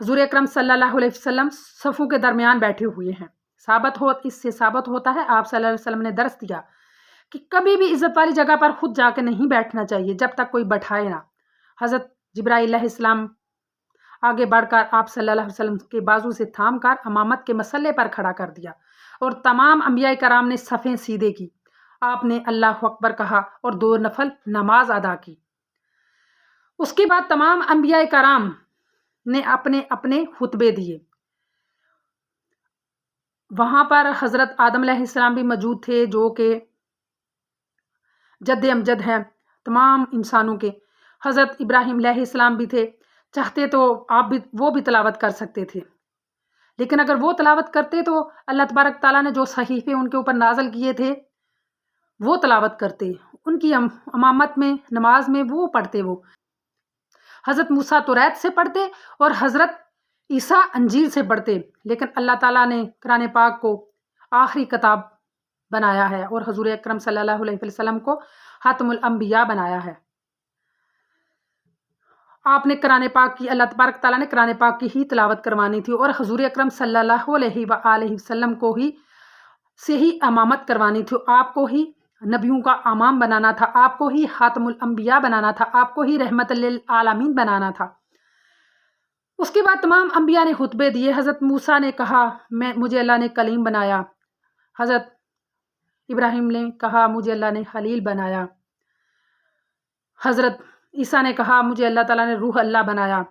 حضور اکرم صلی اللہ علیہ وسلم صفوں کے درمیان بیٹھے ہوئے ہیں۔ اس سے ثابت ہوتا ہے آپ صلی اللہ علیہ وسلم نے درس دیا کہ کبھی بھی عزت والی جگہ پر خود جا کے نہیں بیٹھنا چاہیے جب تک کوئی بٹھائے نہ۔ حضرت جبرائیل علیہ السلام آگے بڑھ کر آپ صلی اللہ علیہ وسلم کے بازو سے تھام کر امامت کے مسلے پر کھڑا کر دیا اور تمام انبیاء کرام نے صفیں سیدھے کی۔ آپ نے اللہ اکبر کہا اور 2 نفل نماز ادا کی۔ اس کے بعد تمام انبیاء کرام نے اپنے اپنے خطبے دیے۔ وہاں پر حضرت آدم علیہ السلام بھی موجود تھے جو کہ جد امجد ہیں تمام انسانوں کے۔ حضرت ابراہیم علیہ السلام بھی تھے، چاہتے تو وہ بھی تلاوت کر سکتے تھے، لیکن اگر وہ تلاوت کرتے تو اللہ تبارک تعالیٰ نے جو صحیفے ان کے اوپر نازل کیے تھے وہ تلاوت کرتے، ان کی امامت میں نماز میں وہ پڑھتے۔ وہ حضرت موسیٰ توریت سے پڑھتے اور حضرت عیسیٰ انجیل سے پڑھتے، لیکن اللہ تعالیٰ نے قرآن پاک کو آخری کتاب بنایا ہے اور حضور اکرم صلی اللہ علیہ وسلم کو خاتم الانبیاء بنایا ہے۔ آپ نے قرآن پاک کی، اللہ تبارک تعالیٰ نے قرآن پاک کی ہی تلاوت کروانی تھی اور حضور اکرم صلی اللہ علیہ وآلہ وسلم کو ہی سے ہی امامت کروانی تھی۔ آپ کو ہی نبیوں کا امام بنانا تھا، آپ کو ہی خاتم الانبیاء بنانا تھا، آپ کو ہی رحمت للعالمین بنانا تھا۔ اس کے بعد تمام انبیاء نے خطبے دیے۔ حضرت موسیٰ نے کہا مجھے اللہ نے کلیم بنایا، حضرت ابراہیم نے کہا مجھے اللہ نے خلیل بنایا، حضرت عیسیٰ نے کہا مجھے اللہ تعالیٰ نے روح اللہ بنایا۔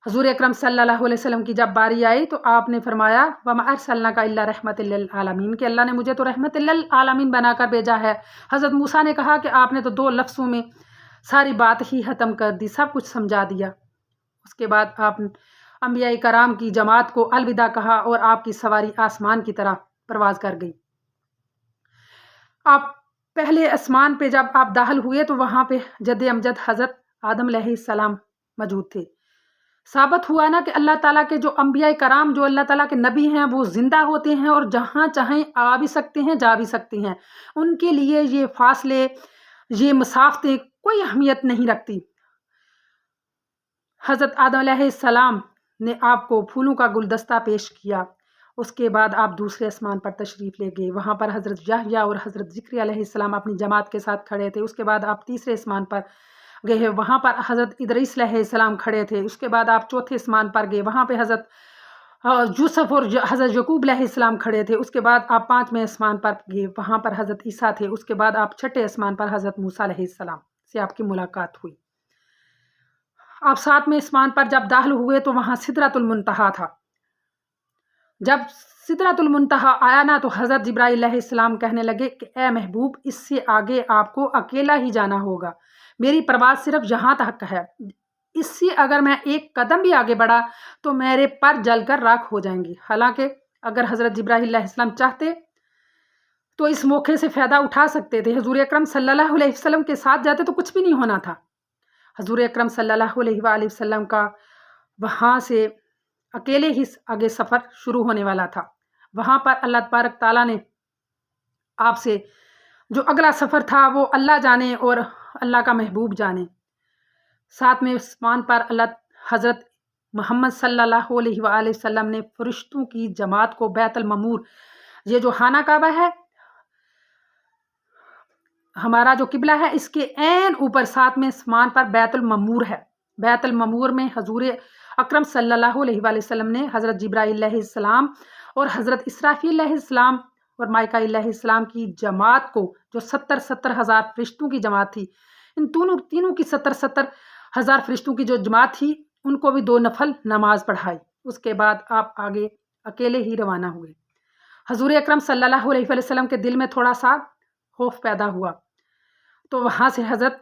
حضور اکرم صلی اللہ علیہ وسلم کی جب باری آئی تو آپ نے فرمایا وَمَا أَرْسَلْنَاكَ إِلَّا رَحْمَةً لِّلْعَالَمِينَ کہ اللہ نے مجھے تو رحمت للعالمین بنا کر بھیجا ہے۔ حضرت موسیٰ نے کہا کہ آپ نے تو 2 لفظوں میں ساری بات ہی ختم کر دی، سب کچھ سمجھا دیا۔ اس کے بعد آپ انبیاء کرام کی جماعت کو الوداع کہا اور آپ کی سواری آسمان کی طرح پرواز کر گئی۔ آپ پہلے آسمان پہ جب آپ داخل ہوئے تو وہاں پہ جد امجد حضرت آدم علیہ السلام موجود تھے۔ ثابت ہوا نا کہ اللہ تعالیٰ کے جو انبیاء کرام جو اللہ تعالیٰ کے نبی ہیں وہ زندہ ہوتے ہیں اور جہاں چاہیں آ بھی سکتے ہیں جا بھی سکتے ہیں، ان کے لیے یہ فاصلے یہ مسافتیں کوئی اہمیت نہیں رکھتی۔ حضرت آدم علیہ السلام نے آپ کو پھولوں کا گلدستہ پیش کیا، اس کے بعد آپ دوسرے آسمان پر تشریف لے گئے، وہاں پر حضرت یحییٰ اور حضرت زکریا علیہ السلام اپنی جماعت کے ساتھ کھڑے تھے۔ اس کے بعد آپ تیسرے آسمان پر گئے، وہاں پر حضرت ادریس علیہ السلام کھڑے تھے۔ اس کے بعد آپ چوتھے آسمان پر گئے، وہاں پہ حضرت یوسف اور حضرت یعقوب علیہ السلام کھڑے تھے۔ اس کے بعد آپ 5ویں آسمان پر گئے، وہاں پر حضرت عیسیٰ تھے۔ اس کے بعد آپ 6ٹھے آسمان پر حضرت موسیٰ علیہ السلام سے آپ کی ملاقات ہوئی۔ آپ 7ویں آسمان پر جب داخل ہوئے تو وہاں سدرۃ المنتہا تھا۔ جب سدرۃ المنتہا آیا نا تو حضرت جبرائیل علیہ السلام کہنے لگے کہ اے محبوب اس سے آگے آپ کو اکیلا ہی جانا ہوگا، میری پرواز صرف یہاں تک ہے، اس سے اگر میں ایک قدم بھی آگے بڑھا تو میرے پر جل کر راکھ ہو جائیں گی۔ حالانکہ اگر حضرت جبرائیل علیہ السلام چاہتے تو اس موقع سے فائدہ اٹھا سکتے تھے، حضور اکرم صلی اللہ علیہ وسلم کے ساتھ جاتے تو کچھ بھی نہیں ہونا تھا۔ حضور اکرم صلی اللہ علیہ وآلہ وسلم کا وہاں سے اکیلے ہی آگے سفر شروع ہونے والا تھا۔ وہاں پر اللہ تبارک تعالیٰ نے آپ سے جو اگلا سفر تھا وہ اللہ جانے اور اللہ کا محبوب جانے۔ 7ویں آسمان پر اللہ حضرت محمد صلی اللہ علیہ وآلہ وسلم نے فرشتوں کی جماعت کو بیت المعمور، یہ جو خانہ کعبہ ہے ہمارا جو قبلہ ہے، اس کے عین اوپر 7ویں آسمان پر بیت المعمور ہے۔ بیت المعمور میں حضور اکرم صلی اللہ علیہ وآلہ وسلم نے حضرت جبرائیل علیہ السلام اور حضرت اسرافیل علیہ السلام اور مائکائیل علیہ السلام کی جماعت کو جو 70 ہزار فرشتوں کی جماعت تھی، ان تینوں کی 70 ہزار فرشتوں کی جو جماعت تھی ان کو بھی 2 نفل نماز پڑھائی۔ اس کے بعد آپ آگے اکیلے ہی روانہ ہوئے۔ حضور اکرم صلی اللہ علیہ وآلہ وسلم کے دل میں تھوڑا سا خوف پیدا ہوا تو وہاں سے حضرت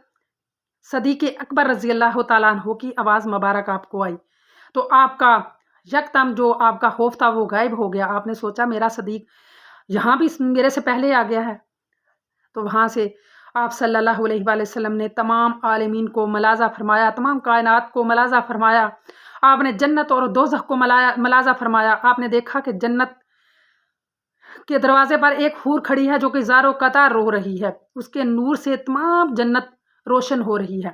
صدیق اکبر رضی اللہ تعالیٰ عنہ کی آواز مبارک آپ کو آئی تو آپ کا یکدم جو آپ کا خوف تھا وہ غائب ہو گیا۔ آپ نے سوچا میرا صدیق یہاں بھی میرے سے پہلے آ گیا ہے، تو وہاں سے آپ صلی اللہ علیہ وآلہ وسلم نے تمام عالمین کو ملاحظہ فرمایا، تمام کائنات کو ملاحظہ فرمایا۔ آپ نے جنت اور دوزخ کو ملاحظہ فرمایا۔ آپ نے دیکھا کہ جنت کے دروازے پر ایک حور کھڑی ہے جو کہ زاروں قطار رو رہی ہے، اس کے نور سے تمام جنت روشن ہو رہی ہے۔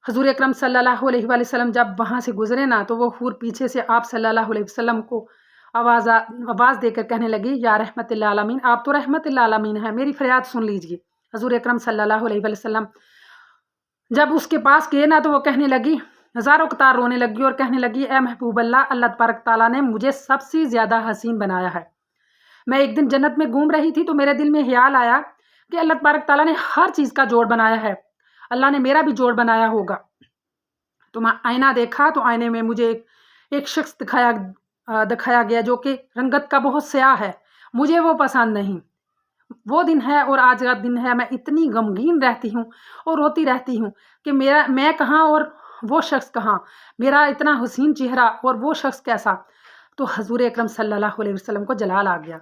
حضور اکرم صلی اللہ علیہ وآلہ وسلم جب وہاں سے گزرے نا تو وہ حور پیچھے سے آپ صلی اللہ علیہ وسلم کو آواز دے کر کہنے لگی یا رحمت اللہ عالمین، آپ تو رحمت اللہ عالمین ہیں، میری فریاد سن لیجئے۔ حضور اکرم صلی اللہ علیہ وآلہ وسلم جب اس کے پاس گئے نا تو وہ کہنے لگی، ہزاروں قطار رونے لگی اور کہنے لگی، اے محبوب اللہ، اللہ تبارک تعالیٰ نے مجھے سب سے زیادہ حسین بنایا ہے۔ میں ایک دن جنت میں گھوم رہی تھی تو میرے دل میں خیال آیا کہ اللہ تبارک تعالیٰ نے ہر چیز کا جوڑ بنایا ہے، اللہ نے میرا بھی جوڑ بنایا ہوگا۔ تو میں آئینہ دیکھا تو آئینے میں مجھے ایک شخص دکھایا گیا جو کہ رنگت کا بہت سیاہ ہے، مجھے وہ پسند نہیں۔ وہ دن ہے اور آج کا دن ہے، میں اتنی غمگین رہتی ہوں اور روتی رہتی ہوں کہ میں کہاں اور وہ شخص کہاں، میرا اتنا حسین چہرہ اور وہ شخص کیسا۔ تو حضور اکرم صلی اللہ علیہ وسلم کو جلال آ گیا۔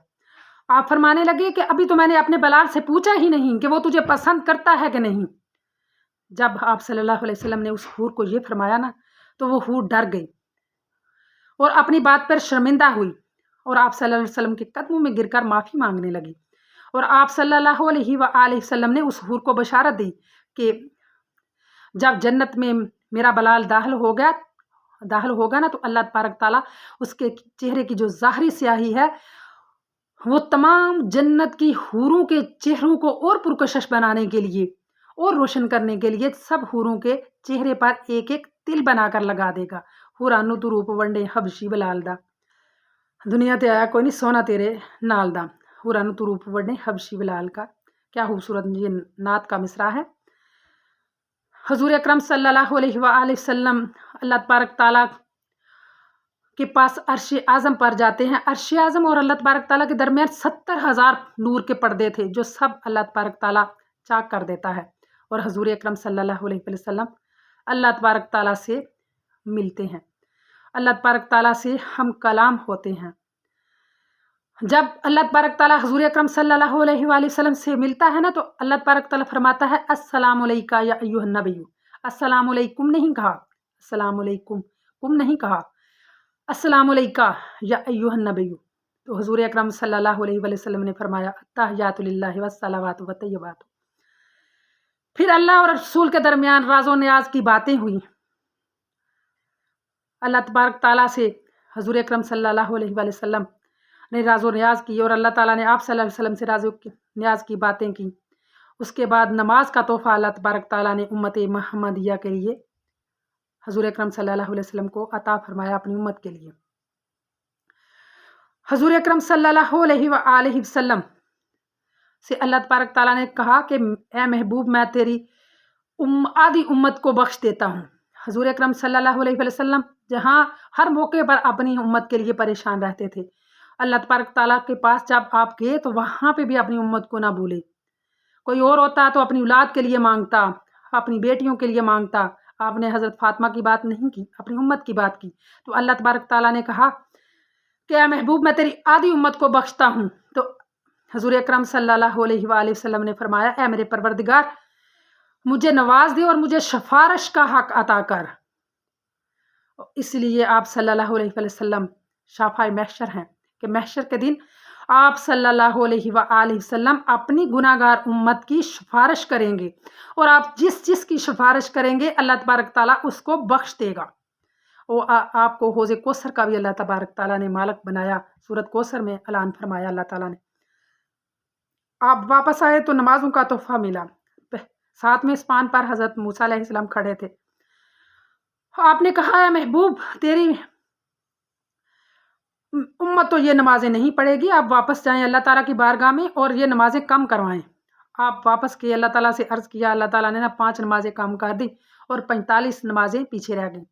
آپ فرمانے لگے کہ ابھی تو میں نے اپنے بلال سے پوچھا ہی نہیں کہ وہ تجھے پسند کرتا ہے کہ نہیں۔ جب آپ صلی اللہ علیہ وسلم نے اس حور کو یہ فرمایا نا تو وہ حور ڈر گئی اور اپنی بات پر شرمندہ ہوئی اور آپ صلی اللہ علیہ وسلم کے قدموں میں گر کر معافی مانگنے لگی۔ اور آپ صلی اللہ علیہ وآلہ وسلم نے اس حور کو بشارت دی کہ جب جنت میں میرا بلال داخل ہوگا نا تو اللہ تبارک تعالیٰ اس کے چہرے کی جو ظاہری سیاہی ہے وہ تمام جنت کی حوروں کے چہروں کو اور پرکشش بنانے کے لیے اور روشن کرنے کے لیے سب حوروں کے چہرے پر ایک ایک تل بنا کر لگا دے گا۔ حورانو تو روپ ونڈے حبشی بلال دا، دنیا تے آیا کوئی نہیں سونا تیرے نال دا، حورانو تو روپ ونڈے حبشی بلال کا۔ کیا خوبصورت یہ نعت کا مصرع ہے۔ حضور اکرم صلی اللہ علیہ وآلہ وسلم اللہ تبارک تعالیٰ کے پاس عرش اعظم پر جاتے ہیں۔ عرش اعظم اور اللہ تبارک تعالیٰ کے درمیان 70,000 نور کے پردے تھے جو سب اللہ تبارک تعالیٰ چاک کر دیتا ہے، اور حضور اکرم صلی اللہ علیہ وسلم اللہ تبارک تعالیٰ سے ملتے ہیں، اللہ تبارک تعالیٰ سے ہم کلام ہوتے ہیں۔ جب اللہ تبارک تعالیٰ حضور اکرم صلی اللہ علیہ وآلہ وسلم سے ملتا ہے نا تو اللہ تبارک تعالیٰ فرماتا ہے السلام علیکہ یا ایھا النبی، السلام علیکم نہیں کہا، السلام علیکم کم نہیں کہا، السلام علیکہ یا ایھا النبی۔ تو حضور اکرم صلی اللہ علیہ وآلہ وسلم نے فرمایا التحیات للہ والصلوات والطیبات۔ پھر اللہ اور رسول کے درمیان راز و نیاز کی باتیں ہوئی، اللہ تبارک تعالیٰ سے حضور اکرم صلی اللہ علیہ وآلہ وسلم نے راز و نیاز کی اور اللہ تعالیٰ نے آپ صلی اللہ علیہ وسلم سے راز و نیاز کی باتیں کی۔ اس کے بعد نماز کا تحفہ اللہ تبارک تعالیٰ نے امت محمدیہ کے لیے حضور اکرم صلی اللہ علیہ وسلم کو عطا فرمایا اپنی امت کے لیے۔ حضور اکرم صلی اللہ علیہ وآلہ وسلم سے اللہ تبارک تعالیٰ نے کہا کہ اے محبوب میں تیری آدھی امت کو بخش دیتا ہوں۔ حضور اکرم صلی اللہ علیہ وسلم جہاں ہر موقع پر اپنی امت کے لیے پریشان رہتے تھے، اللہ تبارک تعالیٰ کے پاس جب آپ گئے تو وہاں پہ بھی اپنی امت کو نہ بھولے۔ کوئی اور ہوتا تو اپنی اولاد کے لیے مانگتا، اپنی بیٹیوں کے لیے مانگتا، آپ نے حضرت فاطمہ کی بات نہیں کی، اپنی امت کی بات کی۔ تو اللہ تبارک تعالیٰ نے کہا کہ اے محبوب میں تیری آدھی امت کو بخشتا ہوں۔ تو حضور اکرم صلی اللہ علیہ وآلہ وسلم نے فرمایا اے میرے پروردگار، مجھے نواز دے اور مجھے سفارش کا حق عطا کر۔ اس لیے آپ صلی اللہ علیہ وآلہ وسلم شافع محشر ہیں کہ محشر کے دن آپ صلی اللہ علیہ وآلہ وسلم اپنی گناہگار امت کی سفارش کریں گے، اور آپ جس کی سفارش کریں گے اللہ تبارک تعالیٰ اس کو بخش دے گا۔ اور آپ کو حوض کوثر کا بھی اللہ تبارک تعالیٰ نے مالک بنایا، سورۃ کوثر میں اعلان فرمایا اللہ تعالیٰ نے۔ آپ واپس آئے تو نمازوں کا تحفہ ملا، ساتھ میں اسپان پر حضرت موسیٰ علیہ السلام کھڑے تھے۔ آپ نے کہا اے محبوب تیری امت تو یہ نمازیں نہیں پڑھے گی، آپ واپس جائیں اللہ تعالیٰ کی بارگاہ میں اور یہ نمازیں کم کروائیں۔ آپ واپس گئے، اللہ تعالیٰ سے عرض کیا، اللہ تعالیٰ نے 5 نمازیں کم کر دی اور 45 نمازیں پیچھے رہ گئیں۔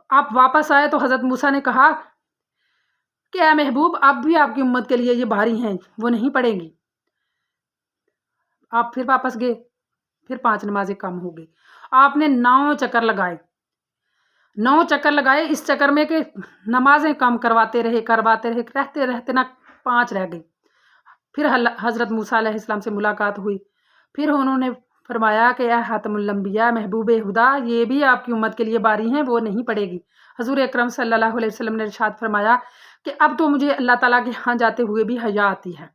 آپ واپس آئے تو حضرت موسیٰ نے کہا کہ اے محبوب اب بھی آپ کی امت کے لیے یہ بھاری ہیں، وہ نہیں پڑھیں گی۔ آپ پھر واپس گئے، پھر 5 نمازیں کم ہو گئی۔ آپ نے 9 چکر لگائے، 9 چکر لگائے اس چکر میں کہ نمازیں کم کرواتے رہے رہتے رہتے نہ 5 رہ گئی۔ پھر حضرت موسیٰ علیہ السلام سے ملاقات ہوئی، پھر انہوں نے فرمایا کہ اے خاتم الانبیاء محبوب خدا، یہ بھی آپ کی امت کے لیے باری ہیں، وہ نہیں پڑے گی۔ حضور اکرم صلی اللہ علیہ وسلم نے ارشاد فرمایا کہ اب تو مجھے اللہ تعالیٰ کے ہاں جاتے ہوئے بھی حیا آتی ہے،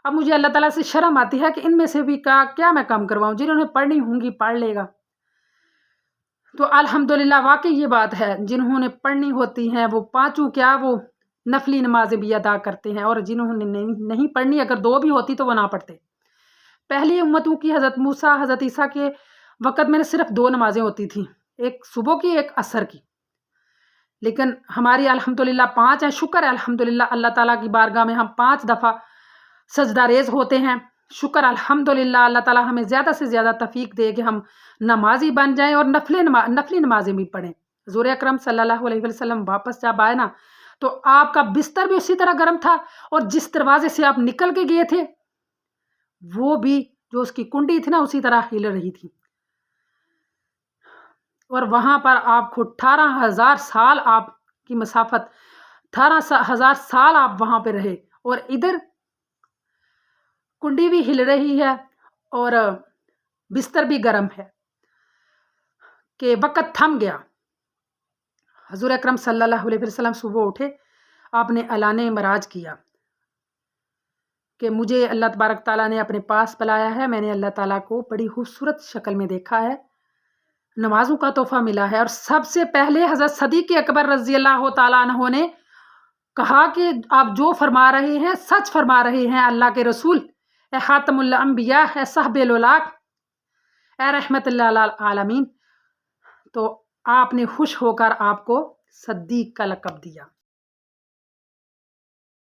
اب مجھے اللہ تعالیٰ سے شرم آتی ہے کہ ان میں سے بھی کیا میں کم کرواؤں، جنہوں نے پڑھنی ہوں گی پڑھ لے گا، تو الحمدللہ واقعی یہ بات ہے، جنہوں نے پڑھنی ہوتی ہیں وہ پانچوں کیا وہ نفلی نمازیں بھی ادا کرتے ہیں، اور جنہوں نے نہیں پڑھنی، اگر 2 بھی ہوتی تو وہ نہ پڑھتے۔ پہلی امتوں کی حضرت موسیٰ حضرت عیسیٰ کے وقت میں صرف 2 نمازیں ہوتی تھیں، ایک صبح کی ایک عصر کی، لیکن ہماری الحمدللہ 5 ہیں۔ شکر ہے الحمدللہ، اللہ تعالیٰ کی بارگاہ میں ہم 5 دفعہ سجدہ ریز ہوتے ہیں۔ شکر الحمدللہ، اللہ تعالیٰ ہمیں زیادہ سے زیادہ توفیق دے کہ ہم نمازی بن جائیں اور نفلی نمازیں بھی پڑھیں۔ حضور اکرم صلی اللہ علیہ وسلم واپس جب آئے نا تو آپ کا بستر بھی اسی طرح گرم تھا، اور جس دروازے سے آپ نکل کے گئے تھے وہ بھی جو اس کی کنڈی تھی نا اسی طرح ہل رہی تھی، اور وہاں پر آپ کو 18,000 سال آپ کی مسافت، 18,000 سال آپ وہاں پہ رہے، اور ادھر کنڈی بھی ہل رہی ہے اور بستر بھی گرم ہے، کہ وقت تھم گیا۔ حضور اکرم صلی اللہ علیہ وسلم صبح اٹھے، آپ نے اعلان معراج کیا کہ مجھے اللہ تبارک تعالیٰ نے اپنے پاس بلایا ہے، میں نے اللہ تعالیٰ کو بڑی خوبصورت شکل میں دیکھا ہے، نمازوں کا تحفہ ملا ہے، اور سب سے پہلے حضرت صدیق اکبر رضی اللہ تعالیٰ عنہ نے کہا کہ آپ جو فرما رہے ہیں سچ فرما رہے ہیں اللہ کے رسول، اے خاتم الانبیاء، اے صاحب الاولاق، اے رحمت اللہ العالمین۔ تو آپ نے خوش ہو کر آپ کو صدیق کا لقب دیا۔